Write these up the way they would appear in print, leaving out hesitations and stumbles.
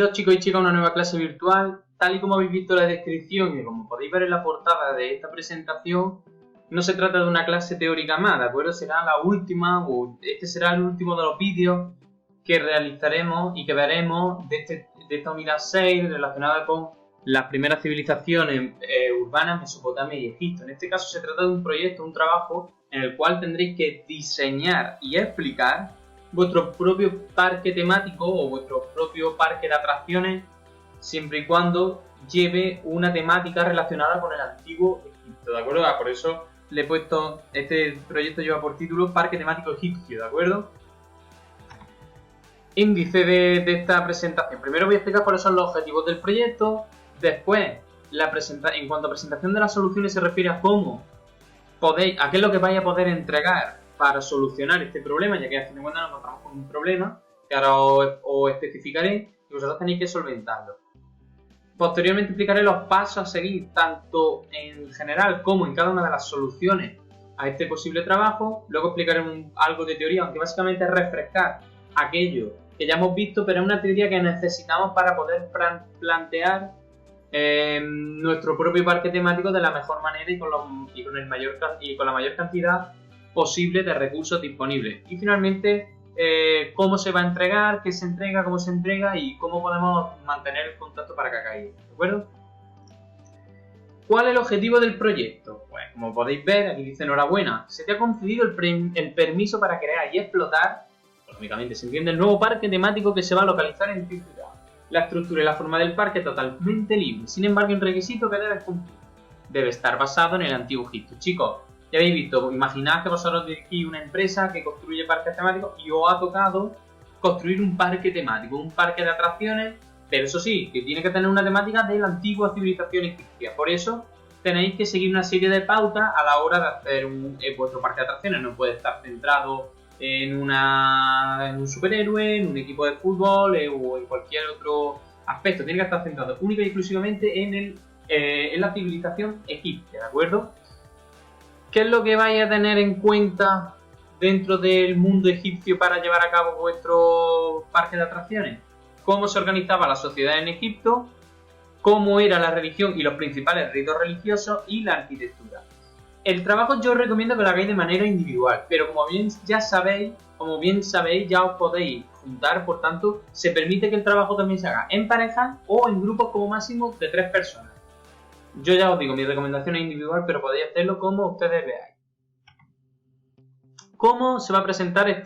Bienvenidos chicos y chicas a una nueva clase virtual. Tal y como habéis visto en la descripción y como podéis ver en la portada de esta presentación, no se trata de una clase teórica más, ¿de acuerdo? Será la última, o este será el último de los vídeos que realizaremos y que veremos de esta unidad 6 relacionada con las primeras civilizaciones urbanas, Mesopotamia y Egipto. En este caso se trata de un proyecto, un trabajo en el cual tendréis que diseñar y explicar vuestro propio parque temático o vuestro propio parque de atracciones, siempre y cuando lleve una temática relacionada con el antiguo Egipto, ¿de acuerdo? Por eso le he puesto, este proyecto lleva por título Parque Temático Egipcio, ¿de acuerdo? Índice de esta presentación. Primero voy a explicar cuáles son los objetivos del proyecto, después, en cuanto a presentación de las soluciones se refiere a cómo podéis, a qué es lo que vais a poder entregar para solucionar este problema, ya que a fin de cuentas nos encontramos con un problema que ahora os especificaré y vosotros tenéis que solventarlo. Posteriormente explicaré los pasos a seguir tanto en general como en cada una de las soluciones a este posible trabajo. Luego explicaré algo de teoría, aunque básicamente es refrescar aquello que ya hemos visto, pero es una teoría que necesitamos para poder plantear nuestro propio parque temático de la mejor manera y con la mayor cantidad posible de recursos disponibles. Y finalmente, cómo se va a entregar, qué se entrega, cómo se entrega y cómo podemos mantener el contacto para que hagáis, ¿de acuerdo? ¿Cuál es el objetivo del proyecto? Pues como podéis ver, aquí dice enhorabuena, se te ha concedido el permiso para crear y explotar, lógicamente se entiende, el nuevo parque temático que se va a localizar en tu ciudad. La estructura y la forma del parque es totalmente libre, sin embargo, un requisito que debes cumplir. Debe estar basado en el antiguo Egipto. Chicos, ya habéis visto, imaginad que vosotros dirigís una empresa que construye parques temáticos y os ha tocado construir un parque temático, un parque de atracciones, pero eso sí, que tiene que tener una temática de la antigua civilización egipcia. Por eso tenéis que seguir una serie de pautas a la hora de hacer vuestro parque de atracciones. No puede estar centrado en un superhéroe, en un equipo de fútbol o en cualquier otro aspecto. Tiene que estar centrado única y exclusivamente en la civilización egipcia, ¿de acuerdo? ¿Qué es lo que vais a tener en cuenta dentro del mundo egipcio para llevar a cabo vuestro parque de atracciones? ¿Cómo se organizaba la sociedad en Egipto? ¿Cómo era la religión y los principales ritos religiosos? Y la arquitectura. El trabajo yo os recomiendo que lo hagáis de manera individual, pero como bien sabéis, ya os podéis juntar, por tanto, se permite que el trabajo también se haga en pareja o en grupos como máximo de 3 personas. Yo ya os digo, mi recomendación es individual, pero podéis hacerlo como ustedes veáis. ¿Cómo se va a presentar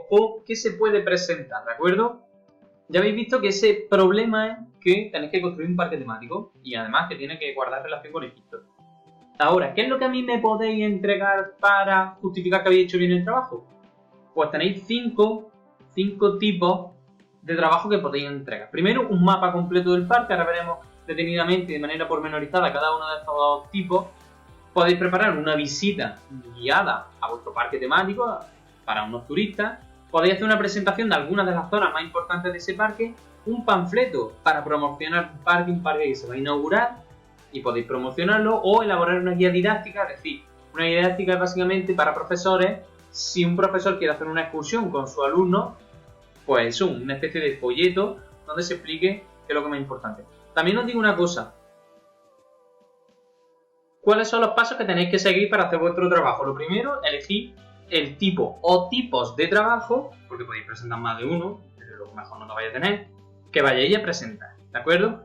o qué se puede presentar, de acuerdo? Ya habéis visto que ese problema es que tenéis que construir un parque temático y además que tiene que guardar relación con Egipto. Ahora, ¿qué es lo que a mí me podéis entregar para justificar que habéis hecho bien el trabajo? Pues tenéis 5 tipos de trabajo que podéis entregar. Primero, un mapa completo del parque, ahora veremos detenidamente y de manera pormenorizada cada uno de estos tipos. Podéis preparar una visita guiada a vuestro parque temático para unos turistas. Podéis hacer una presentación de algunas de las zonas más importantes de ese parque, un panfleto para promocionar un parque que se va a inaugurar y podéis promocionarlo, o elaborar una guía didáctica, es decir, una guía didáctica es básicamente para profesores. Si un profesor quiere hacer una excursión con su alumno, pues es una especie de folleto donde se explique qué es lo que es más importante. También os digo una cosa. ¿Cuáles son los pasos que tenéis que seguir para hacer vuestro trabajo? Lo primero, elegir el tipo o tipos de trabajo, porque podéis presentar más de uno, pero lo mejor no lo vais a tener, que vayáis a presentar, ¿de acuerdo?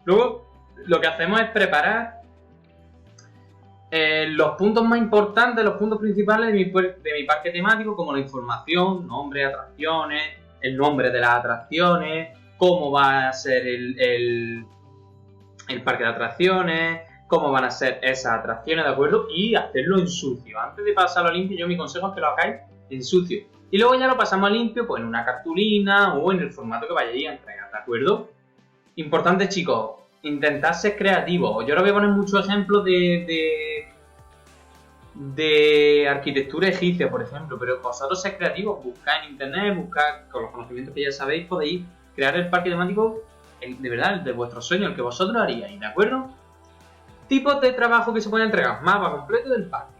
Luego, lo que hacemos es preparar los puntos más importantes, los puntos principales de mi parque temático, como la información, nombre, atracciones, el nombre de las atracciones, cómo va a ser el parque de atracciones, cómo van a ser esas atracciones, ¿de acuerdo? Y hacerlo en sucio. Antes de pasarlo a limpio, mi consejo es que lo hagáis en sucio. Y luego ya lo pasamos a limpio, pues en una cartulina o en el formato que vayáis a entregar, ¿de acuerdo? Importante, chicos, intentad ser creativos. Yo ahora voy a poner muchos ejemplos de arquitectura egipcia, por ejemplo, pero vosotros sed creativos, buscad en internet, buscad con los conocimientos que ya sabéis, podéis crear el parque temático, de verdad, el de vuestro sueño, el que vosotros haríais, ¿de acuerdo? Tipos de trabajo que se pueden entregar, mapa completo del parque.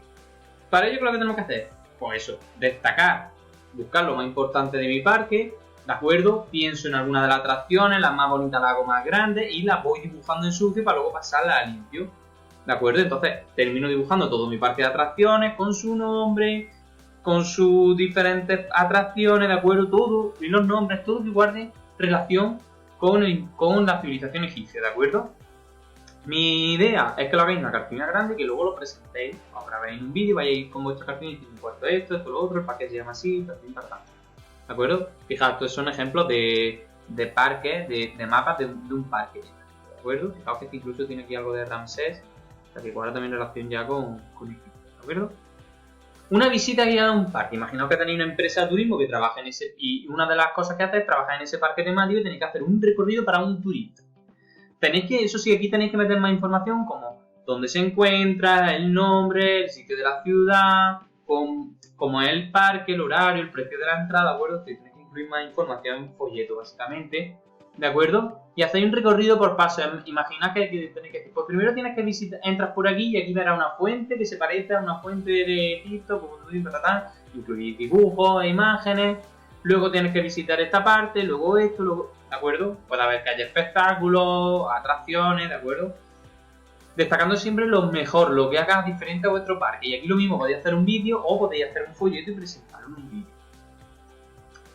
Para ello, ¿qué es lo que tenemos que hacer? Pues eso, destacar, buscar lo más importante de mi parque, ¿de acuerdo? Pienso en alguna de las atracciones, las más bonitas las hago más grandes y las voy dibujando en sucio para luego pasarlas a limpio, ¿de acuerdo? Entonces termino dibujando todo mi parque de atracciones con su nombre, con sus diferentes atracciones, ¿de acuerdo? Todo, y los nombres, todo que guarde relación con la civilización egipcia, ¿de acuerdo? Mi idea es que lo hagáis en una cartulina grande y que luego lo presentéis, os grabéis un vídeo, vayáis con vuestra cartulina y diciendo esto, lo otro, el parque se llama así, ¿de acuerdo? Fijaos, estos son ejemplos de parques, de mapas de un parque, ¿de acuerdo? Fijaos que incluso tiene aquí algo de Ramsés, o sea que guarda también relación ya con Egipto, ¿de acuerdo? Una visita guiada a un parque. Imaginaos que tenéis una empresa de turismo que trabaja en ese, y una de las cosas que hace es trabajar en ese parque temático y tenéis que hacer un recorrido para un turista. Eso sí, aquí tenéis que meter más información como dónde se encuentra, el nombre, el sitio de la ciudad, como es el parque, el horario, el precio de la entrada, ¿de acuerdo? Tenéis que incluir más información en folleto, básicamente, ¿de acuerdo? Y hacéis un recorrido por pasos. Imaginad que tenéis que decir, pues primero tienes que visitar, entras por aquí y aquí verás una fuente que se parece a una fuente de Egipto, como tú dices, incluir dibujos e imágenes. Luego tienes que visitar esta parte, luego esto, luego, ¿de acuerdo? Puede haber que haya espectáculos, atracciones, ¿de acuerdo? Destacando siempre lo mejor, lo que haga diferente a vuestro parque. Y aquí lo mismo, podéis hacer un vídeo o podéis hacer un folleto y presentarlo en un vídeo.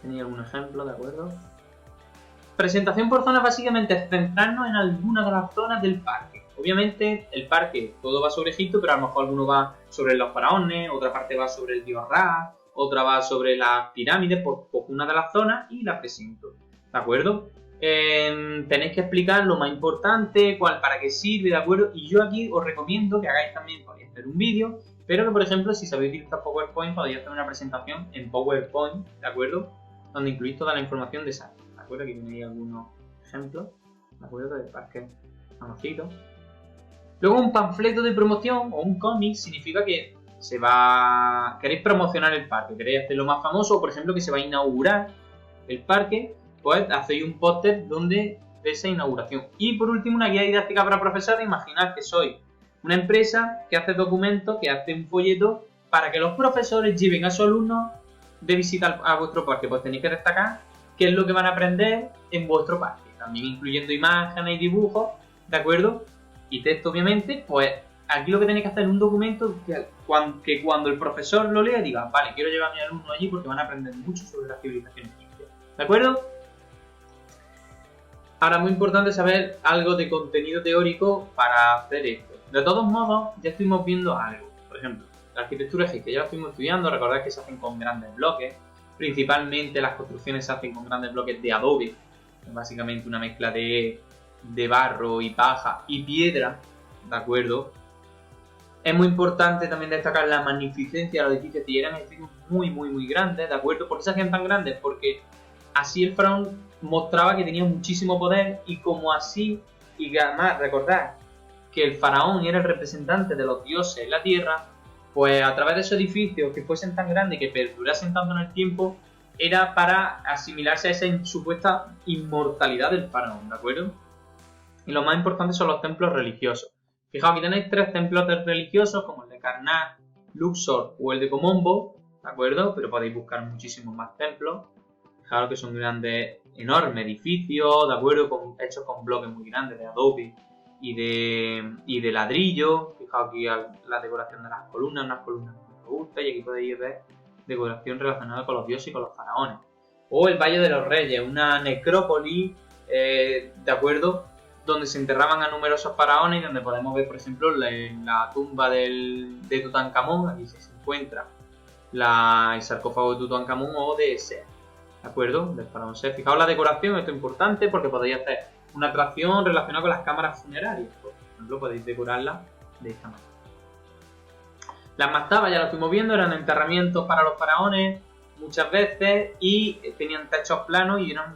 ¿Tenéis algún ejemplo, de acuerdo? Presentación por zonas básicamente es centrarnos en alguna de las zonas del parque. Obviamente el parque todo va sobre Egipto, pero a lo mejor alguno va sobre los faraones, otra parte va sobre el dios Ra, otra va sobre las pirámides, por una de las zonas y la presento, ¿de acuerdo? Tenéis que explicar lo más importante, para qué sirve, ¿de acuerdo? Y yo aquí os recomiendo que hagáis también, podéis hacer un vídeo, pero que por ejemplo si sabéis utilizar PowerPoint podéis hacer una presentación en PowerPoint, ¿de acuerdo? Donde incluís toda la información de esa. ¿De acuerdo? Aquí tenéis algunos ejemplos, ¿de acuerdo? De parques conocidos. Luego un panfleto de promoción o un cómic significa que queréis promocionar el parque, queréis hacerlo más famoso, o por ejemplo que se va a inaugurar el parque, pues hacéis un póster de esa inauguración. Y por último una guía didáctica para profesores. Imaginad que sois una empresa que hace documentos, que hace un folleto para que los profesores lleven a sus alumnos de visita a vuestro parque. Pues tenéis que destacar qué es lo que van a aprender en vuestro parque, también incluyendo imágenes y dibujos, ¿de acuerdo? Y texto, obviamente. Pues aquí lo que tenéis que hacer es un documento que cuando el profesor lo lea diga, vale, quiero llevar a mi alumno allí porque van a aprender mucho sobre la civilización egipcia, ¿de acuerdo? Ahora, muy importante saber algo de contenido teórico para hacer esto. De todos modos, ya estuvimos viendo algo. Por ejemplo, la arquitectura egipcia ya la estuvimos estudiando. Recordad que se hacen con grandes bloques. Principalmente las construcciones se hacen con grandes bloques de adobe. Básicamente una mezcla de barro y paja y piedra, ¿de acuerdo? Es muy importante también destacar la magnificencia de los edificios. Y eran edificios muy, muy, muy grandes, ¿de acuerdo? ¿Por qué se hacían tan grandes? Porque así el faraón mostraba que tenía muchísimo poder, y como así, y además recordad que el faraón era el representante de los dioses en la tierra, pues a través de esos edificios que fuesen tan grandes y que perdurasen tanto en el tiempo, era para asimilarse a esa supuesta inmortalidad del faraón, ¿de acuerdo? Y lo más importante son los templos religiosos. Fijaos, aquí tenéis 3 templos religiosos, como el de Karnak, Luxor o el de Komombo, ¿de acuerdo? Pero podéis buscar muchísimos más templos. Fijaros que son grandes, enormes edificios, ¿de acuerdo? Hechos con bloques muy grandes de adobe y de ladrillo. Fijaos aquí la decoración de las columnas, unas columnas muy robustas, y aquí podéis ver decoración relacionada con los dioses y con los faraones. O el Valle de los Reyes, una necrópolis, ¿de acuerdo? Donde se enterraban a numerosos faraones y donde podemos ver, por ejemplo, la tumba de Tutankamón. Aquí se encuentra el sarcófago de Tutankamón o de Set, ¿de acuerdo? Del faraón Set. Fijaos la decoración, esto es importante porque podéis hacer una atracción relacionada con las cámaras funerarias. Por ejemplo, podéis decorarla de esta manera. Las mastabas, ya lo estuvimos viendo, eran enterramientos para los faraones muchas veces y tenían techos planos y eran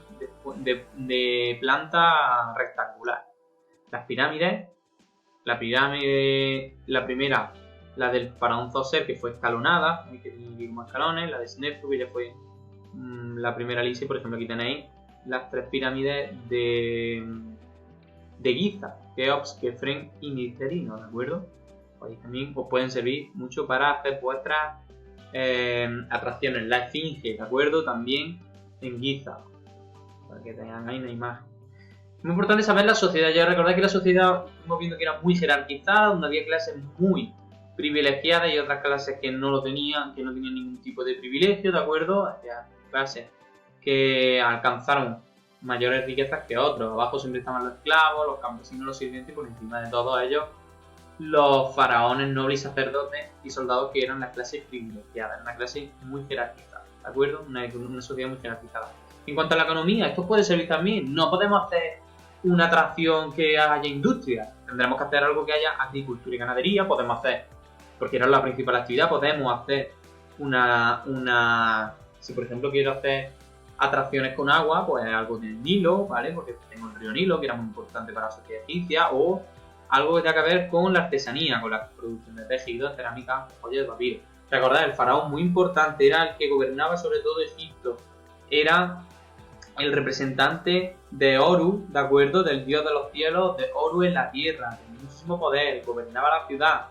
de planta rectangular. Las pirámides, la primera, la del faraón Zoser, que fue escalonada, que tiene como escalones, la de Snefru, que ya fue la primera lisa, y por ejemplo aquí tenéis las 3 pirámides de Giza, Keops, Kefren y Nizerino, ¿de acuerdo? Pues también os pueden servir mucho para hacer vuestras atracciones. La Esfinge, ¿de acuerdo? También en Giza. Para que tengan ahí una imagen. Muy importante saber la sociedad. Ya recordad que la sociedad, hemos visto que era muy jerarquizada, donde había clases muy privilegiadas y otras clases que no lo tenían, que no tenían ningún tipo de privilegio, ¿de acuerdo? Había clases que alcanzaron mayores riquezas que otros. Abajo siempre estaban los esclavos, los campesinos, los sirvientes, y por encima de todos ellos los faraones, nobles y sacerdotes y soldados, que eran las clases privilegiadas, una clase muy jerarquizada, ¿de acuerdo? Una sociedad muy jerarquizada. En cuanto a la economía, esto puede servir también. No podemos hacer una atracción que haya industria. Tendremos que hacer algo que haya agricultura y ganadería. Podemos hacer, porque era la principal actividad, podemos hacer si por ejemplo quiero hacer atracciones con agua, pues algo del Nilo, ¿vale? Porque tengo el río Nilo, que era muy importante para la sociedad egipcia, o algo que tenga que ver con la artesanía, con la producción de tejidos, cerámica, joyas de papiro. Recordad, el faraón muy importante, era el que gobernaba sobre todo Egipto. Era el representante de Horus, ¿de acuerdo? Del dios de los cielos, de Horus en la tierra. Tenía muchísimo poder, gobernaba la ciudad.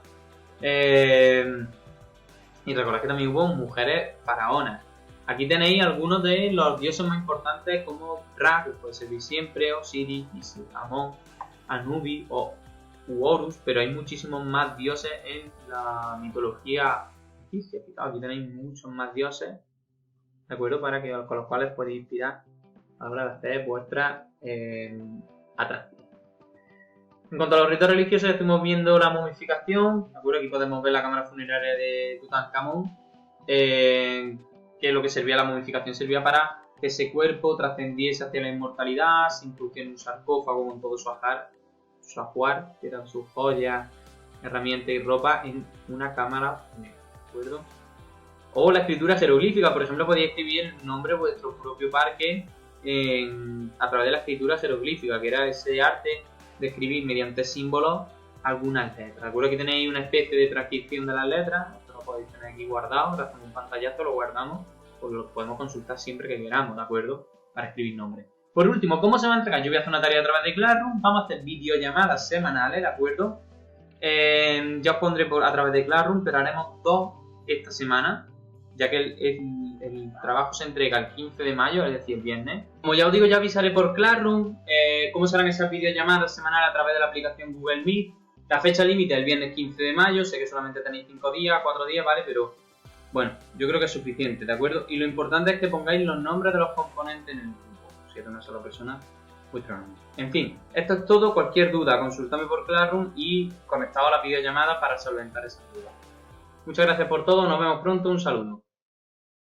Y recordad que también hubo mujeres faraonas. Aquí tenéis algunos de los dioses más importantes, como Ra, que puede servir siempre, Osiris, Isis, Amón, Anubis o Horus, pero hay muchísimos más dioses en la mitología egipcia. Aquí tenéis muchos más dioses, ¿de acuerdo? Con los cuales podéis inspirar a la hora de hacer vuestra atracción. En cuanto a los ritos religiosos, estuvimos viendo la momificación, ¿de acuerdo? Aquí podemos ver la cámara funeraria de Tutankamón, que lo que servía la momificación servía para que ese cuerpo trascendiese hacia la inmortalidad, se introducía en un sarcófago con todo su ajuar, que eran sus joyas, herramientas y ropa, en una cámara funeraria, ¿de acuerdo? O la escritura jeroglífica, por ejemplo, podéis escribir el nombre de vuestro propio parque a través de la escritura jeroglífica, que era ese arte de escribir mediante símbolos algunas letras. Recuerdo que tenéis una especie de transcripción de las letras, esto lo podéis tener aquí guardado, hacemos un pantallazo, lo guardamos, pues lo podemos consultar siempre que queramos, ¿de acuerdo? Para escribir nombres. Por último, ¿cómo se va a entregar? Yo voy a hacer una tarea a través de Classroom, vamos a hacer videollamadas semanales, ¿de acuerdo? Ya os pondré a través de Classroom, pero haremos 2 esta semana, ya que el trabajo se entrega el 15 de mayo, es decir, el viernes. Como ya os digo, ya avisaré por Classroom cómo serán esas videollamadas semanales a través de la aplicación Google Meet. La fecha límite es el viernes 15 de mayo, sé que solamente tenéis 5 días, 4 días, ¿vale? Pero bueno, yo creo que es suficiente, ¿de acuerdo? Y lo importante es que pongáis los nombres de los componentes en el grupo. Si es una sola persona, vuestro nombre. En fin, esto es todo. Cualquier duda, consultadme por Classroom y conectado a la videollamada para solventar esas dudas. Muchas gracias por todo, nos vemos pronto, un saludo.